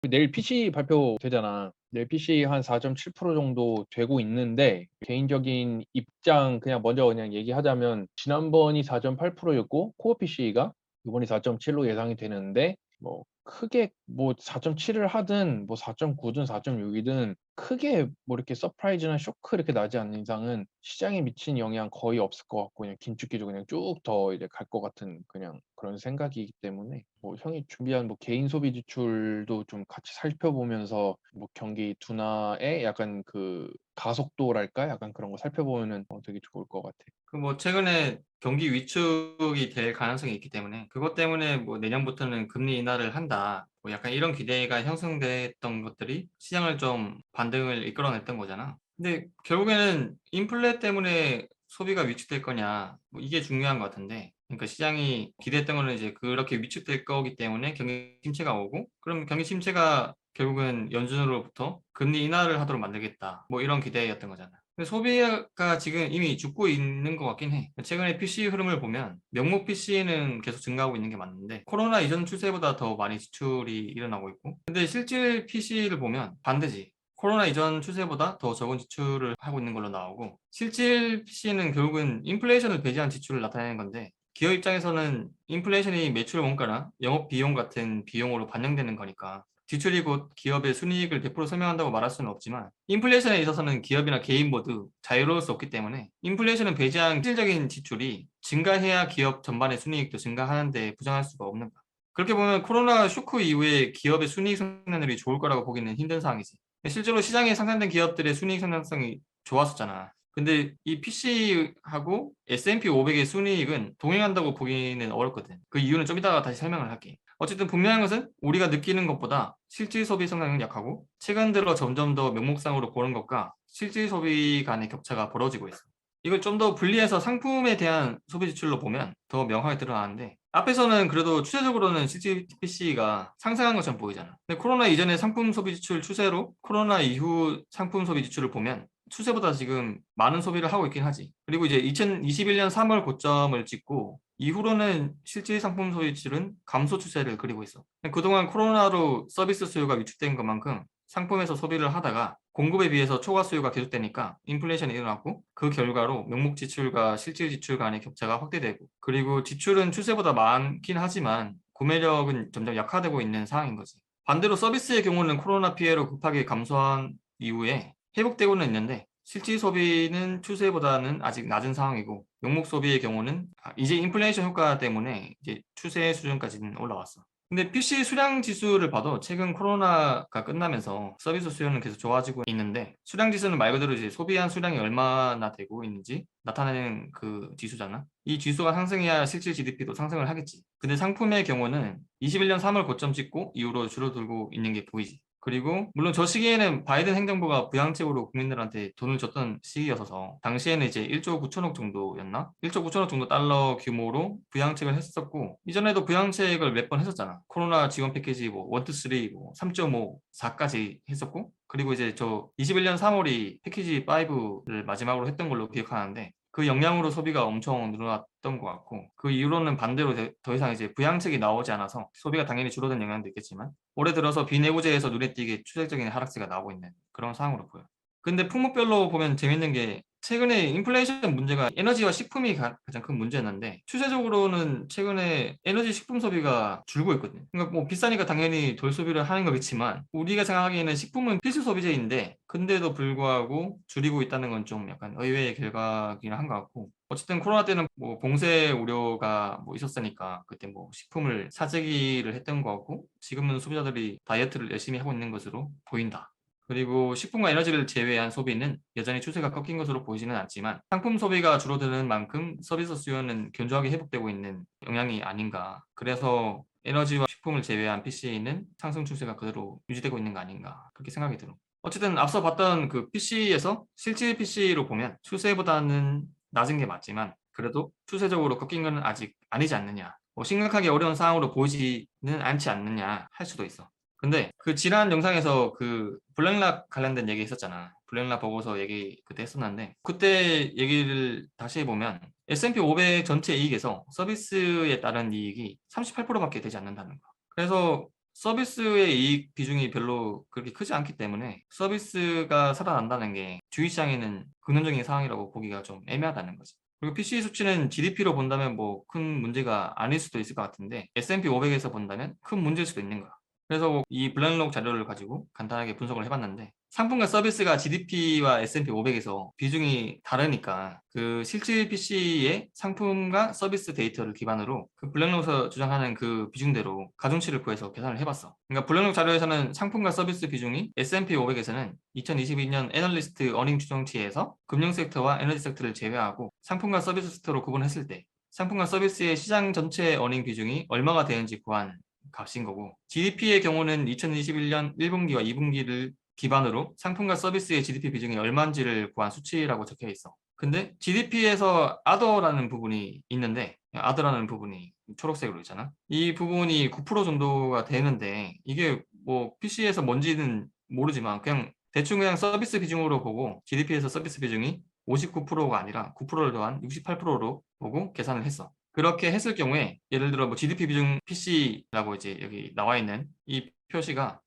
내일 PC 발표되잖아. 내일 PC 한 4.7% 정도 되고 있는데 개인적인 입장 그냥 먼저 그냥 얘기하자면 지난번이 4.8%였고 코어 PC가 이번이 4.7로 예상이 되는데 뭐 크게 뭐 4.7을 하든 뭐 4.9든 4.6이든 크게 뭐 이렇게 서프라이즈나 쇼크 이렇게 나지 않는 이상은 시장에 미친 영향 거의 없을 것 같고 그냥 긴축기조 그냥 쭉 더 이제 갈 것 같은 그냥 그런 생각이기 때문에 뭐 형이 준비한 뭐 개인 소비 지출도 좀 같이 살펴보면서 뭐 경기 둔화에 약간 그 가속도랄까 약간 그런 거 살펴보면은 되게 좋을 것 같아. 그 뭐 최근에 경기 위축이 될 가능성이 있기 때문에 그것 때문에 뭐 내년부터는 금리 인하를 한다. 뭐 약간 이런 기대가 형성됐던 것들이 시장을 좀 반등을 이끌어냈던 거잖아. 근데 결국에는 인플레 때문에 소비가 위축될 거냐, 뭐 이게 중요한 것 같은데. 그러니까 시장이 기대했던 거는 이제 그렇게 위축될 거기 때문에 경기 침체가 오고, 그럼 경기 침체가 결국은 연준으로부터 금리 인하를 하도록 만들겠다. 뭐 이런 기대였던 거잖아. 근데 소비가 지금 이미 죽고 있는 것 같긴 해. 최근에 PC 흐름을 보면 명목 PC는 계속 증가하고 있는 게 맞는데 코로나 이전 추세보다 더 많이 지출이 일어나고 있고, 근데 실질 PC를 보면 반대지. 코로나 이전 추세보다 더 적은 지출을 하고 있는 걸로 나오고, 실질 PC는 결국은 인플레이션을 배제한 지출을 나타내는 건데, 기업 입장에서는 인플레이션이 매출 원가나 영업 비용 같은 비용으로 반영되는 거니까 지출이 곧 기업의 순이익을 100% 설명한다고 말할 수는 없지만, 인플레이션에 있어서는 기업이나 개인 모두 자유로울 수 없기 때문에 인플레이션은 배제한 실질적인 지출이 증가해야 기업 전반의 순이익도 증가하는데 부정할 수가 없는 거야. 그렇게 보면 코로나 쇼크 이후에 기업의 순이익 성장률이 좋을 거라고 보기는 힘든 상황이지. 실제로 시장에 상장된 기업들의 순이익 성장성이 좋았었잖아. 근데 이 PC하고 S&P 500의 순이익은 동행한다고 보기는 어렵거든. 그 이유는 좀 이따가 다시 설명을 할게. 어쨌든 분명한 것은 우리가 느끼는 것보다 실질 소비 성장은 약하고, 최근 들어 점점 더 명목상으로 보는 것과 실질 소비 간의 격차가 벌어지고 있어. 이걸 좀 더 분리해서 상품에 대한 소비 지출로 보면 더 명확하게 드러나는데, 앞에서는 그래도 추세적으로는 실질 PC가 상승한 것처럼 보이잖아. 근데 코로나 이전의 상품 소비 지출 추세로 코로나 이후 상품 소비 지출을 보면 추세보다 지금 많은 소비를 하고 있긴 하지. 그리고 이제 2021년 3월 고점을 찍고 이후로는 실질 상품 소비 지출은 감소 추세를 그리고 있어. 그동안 코로나로 서비스 수요가 위축된 것만큼 상품에서 소비를 하다가 공급에 비해서 초과 수요가 계속되니까 인플레이션이 일어났고, 그 결과로 명목 지출과 실질 지출 간의 격차가 확대되고, 그리고 지출은 추세보다 많긴 하지만 구매력은 점점 약화되고 있는 상황인 거지. 반대로 서비스의 경우는 코로나 피해로 급하게 감소한 이후에 회복되고는 있는데, 실질 소비는 추세보다는 아직 낮은 상황이고, 명목 소비의 경우는 이제 인플레이션 효과 때문에 이제 추세 수준까지는 올라왔어. 근데 PC 수량 지수를 봐도 최근 코로나가 끝나면서 서비스 수요는 계속 좋아지고 있는데, 수량 지수는 말 그대로 이제 소비한 수량이 얼마나 되고 있는지 나타내는 그 지수잖아. 이 지수가 상승해야 실질 GDP도 상승을 하겠지. 근데 상품의 경우는 21년 3월 고점 찍고 이후로 줄어들고 있는 게 보이지. 그리고 물론 저 시기에는 바이든 행정부가 부양책으로 국민들한테 돈을 줬던 시기여서 당시에는 이제 1조 9천억 정도였나? 1조 9천억 정도 달러 규모로 부양책을 했었고, 이전에도 부양책을 몇 번 했었잖아. 코로나 지원 패키지 뭐 1, 2, 3, 뭐 3.5, 4까지 했었고, 그리고 이제 저 21년 3월이 패키지 5를 마지막으로 했던 걸로 기억하는데, 그 영향으로 소비가 엄청 늘어났던 것 같고, 그 이후로는 반대로 더 이상 이제 부양책이 나오지 않아서 소비가 당연히 줄어든 영향도 있겠지만, 올해 들어서 비내구재에서 눈에 띄게 추세적인 하락세가 나오고 있는 그런 상황으로 보여. 근데 품목별로 보면 재밌는 게, 최근에 인플레이션 문제가 에너지와 식품이 가장 큰 문제였는데, 추세적으로는 최근에 에너지 식품 소비가 줄고 있거든요. 그러니까 뭐 비싸니까 당연히 덜 소비를 하는 거겠지만, 우리가 생각하기에는 식품은 필수 소비재인데 근데도 불구하고 줄이고 있다는 건 좀 약간 의외의 결과긴 한 것 같고, 어쨌든 코로나 때는 뭐 봉쇄 우려가 뭐 있었으니까 그때 뭐 식품을 사재기를 했던 거 같고, 지금은 소비자들이 다이어트를 열심히 하고 있는 것으로 보인다. 그리고 식품과 에너지를 제외한 소비는 여전히 추세가 꺾인 것으로 보이지는 않지만, 상품 소비가 줄어드는 만큼 서비스 수요는 견조하게 회복되고 있는 영향이 아닌가. 그래서 에너지와 식품을 제외한 PC는 상승 추세가 그대로 유지되고 있는 거 아닌가, 그렇게 생각이 들어. 어쨌든 앞서 봤던 그 PC에서 실질 PC로 보면 추세보다는 낮은 게 맞지만 그래도 추세적으로 꺾인 건 아직 아니지 않느냐, 뭐 심각하게 어려운 상황으로 보이지는 않지 않느냐 할 수도 있어. 근데 그 지난 영상에서 그 블랙락 관련된 얘기 있었잖아. 블랙락 보고서 얘기 그때 했었는데, 그때 얘기를 다시 해보면 S&P 500 전체 이익에서 서비스에 따른 이익이 38%밖에 되지 않는다는 거. 그래서 서비스의 이익 비중이 별로 그렇게 크지 않기 때문에 서비스가 살아난다는 게 주식 시장에는 근원적인 상황이라고 보기가 좀 애매하다는 거지. 그리고 PCE 수치는 GDP로 본다면 뭐 큰 문제가 아닐 수도 있을 것 같은데 S&P 500에서 본다면 큰 문제일 수도 있는 거야. 그래서 이 블랙록 자료를 가지고 간단하게 분석을 해봤는데 상품과 서비스가 GDP와 S&P 500에서 비중이 다르니까 그 실질 PC의 상품과 서비스 데이터를 기반으로 그 블랙록에서 주장하는 그 비중대로 가중치를 구해서 계산을 해봤어. 그러니까 블랙록 자료에서는 상품과 서비스 비중이 S&P 500에서는 2022년 애널리스트 어닝 추정치에서 금융 섹터와 에너지 섹터를 제외하고 상품과 서비스 섹터로 구분했을 때 상품과 서비스의 시장 전체 어닝 비중이 얼마가 되는지 구한 값인 거고 GDP의 경우는 2021년 1분기와 2분기를 기반으로 상품과 서비스의 GDP 비중이 얼마인지를 구한 수치라고 적혀 있어. 근데 GDP에서 other라는 부분이 있는데 other라는 부분이 초록색으로 있잖아. 이 부분이 9% 정도가 되는데 이게 뭐 PC에서 뭔지는 모르지만 그냥 대충 그냥 서비스 비중으로 보고 GDP에서 서비스 비중이 59%가 아니라 9%를 더한 68%로 보고 계산을 했어. 그렇게 했을 경우에 예를 들어 뭐 GDP 비중 PC라고 이제 여기 나와 있는 이 표시가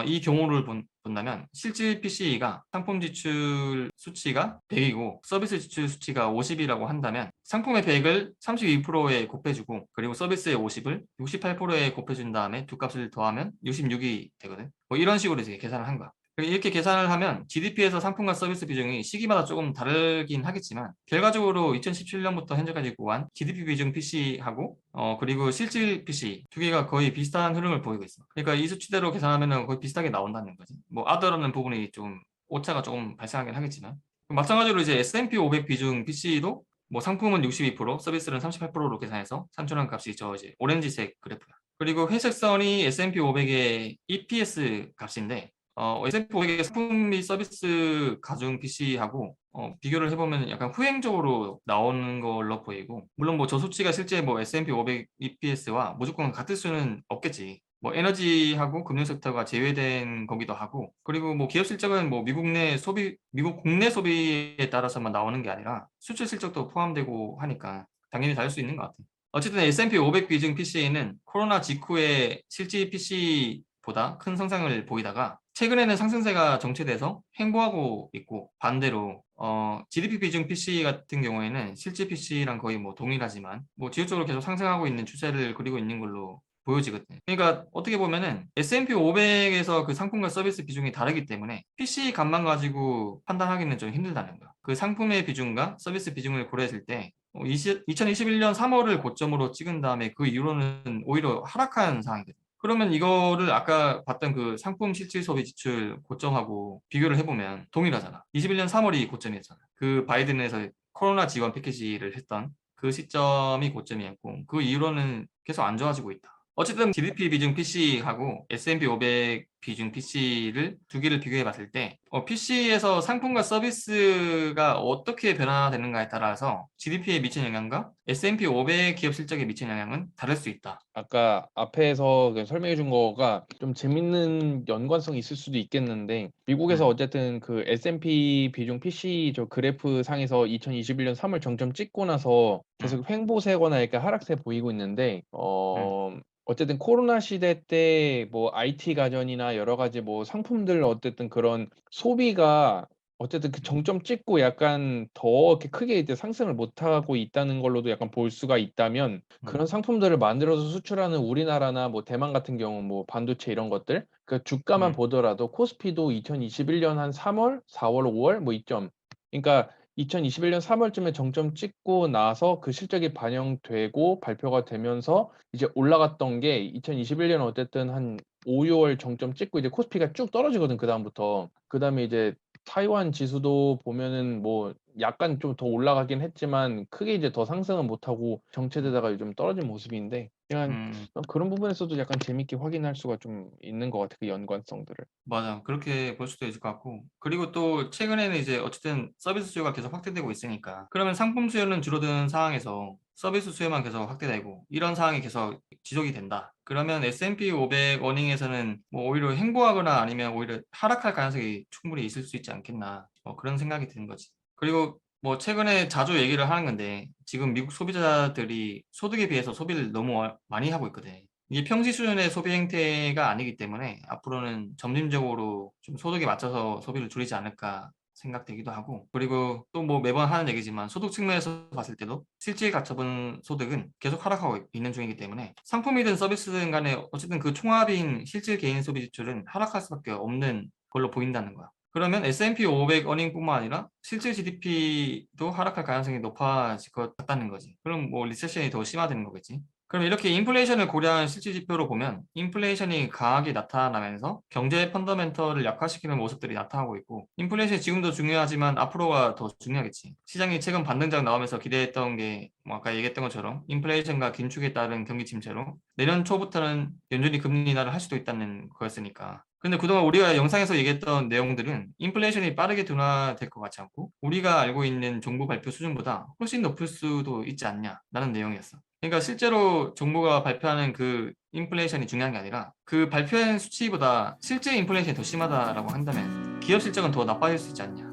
이 경우를 본다면 실질 PC가 상품 지출 수치가 100이고 서비스 지출 수치가 50이라고 한다면 상품의 100을 32%에 곱해주고 그리고 서비스의 50을 68%에 곱해준 다음에 두 값을 더하면 66이 되거든. 뭐 이런 식으로 이제 계산을 한 거야. 이렇게 계산을 하면 GDP에서 상품과 서비스 비중이 시기마다 조금 다르긴 하겠지만 결과적으로 2017년부터 현재까지 구한 GDP 비중 PC하고 그리고 실질 PC 두 개가 거의 비슷한 흐름을 보이고 있어. 그러니까 이 수치대로 계산하면 거의 비슷하게 나온다는 거지. 뭐 아더라는 부분이 좀 오차가 조금 발생하긴 하겠지만 마찬가지로 이제 S&P 500 비중 PC도 뭐 상품은 62%, 서비스는 38%로 계산해서 산출한 값이 저 이제 오렌지색 그래프야. 그리고 회색 선이 S&P 500의 EPS 값인데 S&P 500의 상품 및 서비스 가중 PC하고 비교를 해보면 약간 후행적으로 나오는 걸로 보이고 물론 뭐 저 수치가 실제 뭐 S&P 500 EPS와 무조건 같을 수는 없겠지. 뭐 에너지하고 금융 섹터가 제외된 거기도 하고 그리고 뭐 기업 실적은 뭐 미국 국내 소비에 따라서만 나오는 게 아니라 수출 실적도 포함되고 하니까 당연히 다를 수 있는 것 같아. 어쨌든 S&P 500 비중 PC는 코로나 직후에 실질 PC보다 큰 성장을 보이다가 최근에는 상승세가 정체돼서 횡보하고 있고 반대로 GDP 비중 PC 같은 경우에는 실질 PC랑 거의 뭐 동일하지만 뭐 지속적으로 계속 상승하고 있는 추세를 그리고 있는 걸로 보여지거든. 그러니까 어떻게 보면은 S&P 500에서 그 상품과 서비스 비중이 다르기 때문에 PC 값만 가지고 판단하기는 좀 힘들다는 거야. 그 상품의 비중과 서비스 비중을 고려했을 때 2021년 3월을 고점으로 찍은 다음에 그 이후로는 오히려 하락한 상황이거든. 그러면 이거를 아까 봤던 그 상품 실질 소비 지출 고점하고 비교를 해보면 동일하잖아. 21년 3월이 고점이었잖아. 그 바이든에서 코로나 지원 패키지를 했던 그 시점이 고점이었고 그 이후로는 계속 안 좋아지고 있다. 어쨌든 GDP 비중 PC하고 S&P 500 비중 PC를 두 개를 비교해 봤을 때 PC에서 상품과 서비스가 어떻게 변화되는가에 따라서 GDP에 미친 영향과 S&P 500 기업 실적에 미친 영향은 다를 수 있다. 아까 앞에서 설명해 준 거가 좀 재밌는 연관성이 있을 수도 있겠는데 미국에서 음, 어쨌든 그 S&P 비중 PC 저 그래프 상에서 2021년 3월 정점 찍고 나서 음, 계속 횡보세거나 이렇게 하락세 보이고 있는데 음, 어쨌든 코로나 시대 때 뭐 IT 가전이나 여러 가지 뭐 상품들 어쨌든 그런 소비가 어쨌든 그 정점 찍고 약간 더 이렇게 크게 이제 상승을 못 하고 있다는 걸로도 약간 볼 수가 있다면 음, 그런 상품들을 만들어서 수출하는 우리나라나 뭐 대만 같은 경우 뭐 반도체 이런 것들 그 주가만 음, 보더라도 코스피도 2021년 한 3월, 4월, 5월 뭐 이점 그러니까 2021년 3월쯤에 정점 찍고 나서 그 실적이 반영되고 발표가 되면서 이제 올라갔던 게 2021년 어쨌든 한 5, 6월 정점 찍고 이제 코스피가 쭉 떨어지거든 그다음부터. 그다음에 이제 타이완 지수도 보면은 뭐 약간 좀 더 올라가긴 했지만 크게 이제 더 상승은 못하고 음, 정체되다가 요즘 떨어진 모습인데 그냥 음. 그런 부분에서도 약간 재밌게 확인할 수가 좀 있는 것 같아 그 연관성들을. 맞아. 그렇게 볼 수도 있을 것 같고. 그리고 또 최근에는 이제 어쨌든 서비스 수요가 계속 확대되고 있으니까. 그러면 상품 수요는 줄어드는 상황에서 서비스 수요만 계속 확대되고 이런 상황이 계속 지속이 된다. 그러면 S&P 500 어닝에서는 뭐 오히려 횡보하거나 아니면 오히려 하락할 가능성이 충분히 있을 수 있지 않겠나. 그런 생각이 드는 거지. 그리고 뭐 최근에 자주 얘기를 하는 건데 지금 미국 소비자들이 소득에 비해서 소비를 너무 많이 하고 있거든. 이게 평시 수준의 소비 행태가 아니기 때문에 앞으로는 점진적으로 좀 소득에 맞춰서 소비를 줄이지 않을까 생각되기도 하고, 그리고 또 뭐 매번 하는 얘기지만 소득 측면에서 봤을 때도 실질 가처분 소득은 계속 하락하고 있는 중이기 때문에 상품이든 서비스든 간에 어쨌든 그 총합인 실질 개인 소비 지출은 하락할 수밖에 없는 걸로 보인다는 거야. 그러면 S&P 500 어닝뿐만 아니라 실질 GDP도 하락할 가능성이 높아질 것 같다는 거지. 그럼 뭐 리세션이 더 심화되는 거겠지. 그럼 이렇게 인플레이션을 고려한 실질 지표로 보면 인플레이션이 강하게 나타나면서 경제 펀더멘털을 약화시키는 모습들이 나타나고 있고, 인플레이션이 지금도 중요하지만 앞으로가 더 중요하겠지. 시장이 최근 반등장 나오면서 기대했던 게 뭐 아까 얘기했던 것처럼 인플레이션과 긴축에 따른 경기 침체로 내년 초부터는 연준이 금리 인하를 할 수도 있다는 거였으니까. 근데 그동안 우리가 영상에서 얘기했던 내용들은 인플레이션이 빠르게 둔화될 것 같지 않고 우리가 알고 있는 정부 발표 수준보다 훨씬 높을 수도 있지 않냐라는 내용이었어. 그러니까 실제로 정부가 발표하는 그 인플레이션이 중요한 게 아니라 그 발표한 수치보다 실제 인플레이션이 더 심하다라고 한다면 기업 실적은 더 나빠질 수 있지 않냐.